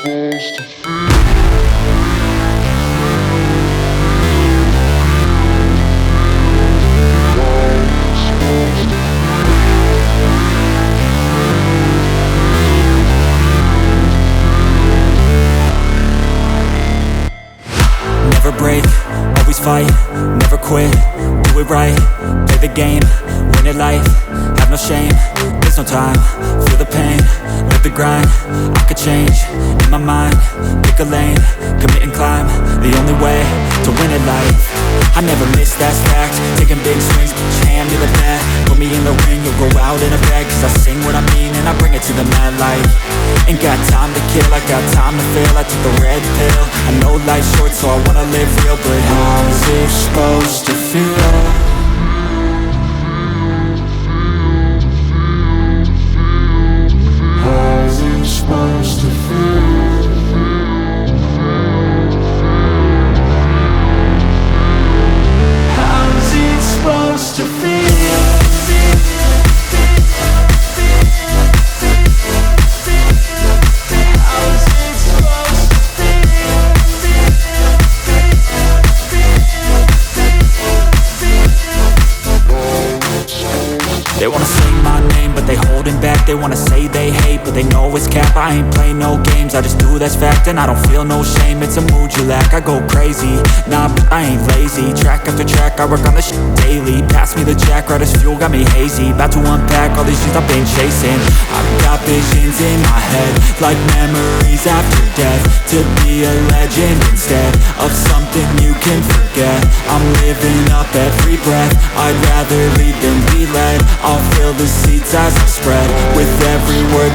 Never break, always fight, never quit, do it right, play the game, win it life, have no shame, there's no time, feel the pain, live the grind, I could change, in my mind, pick a lane, commit and climb, the only way to win it life. I never miss, that's fact, taking big swings, put your hand to the bat, put me in the ring, you'll go out in a bag, cause I sing what I mean and I bring it to the mad light. Ain't got time to kill, I got time to feel, I took the red pill, I know life's short so I wanna live real, but how's it supposed to feel? How's it supposed to feel? How's it supposed to feel? They wanna say my name, but they holding back. They wanna say they hate, but they know it's cap. I ain't play no games, I just do, that's fact. And I don't feel no shame, it's a mood you lack. I go crazy, nah, but I ain't lazy. Track after track, I work on this shit daily. Pass me the jack, right as fuel, got me hazy. About to unpack all these things I've been chasing. I've got visions in my head, like memories after death. To be a legend instead of something you can forget. I'm living up every breath, I'd rather lead than be led. I'll fill the seats as I spread, with every word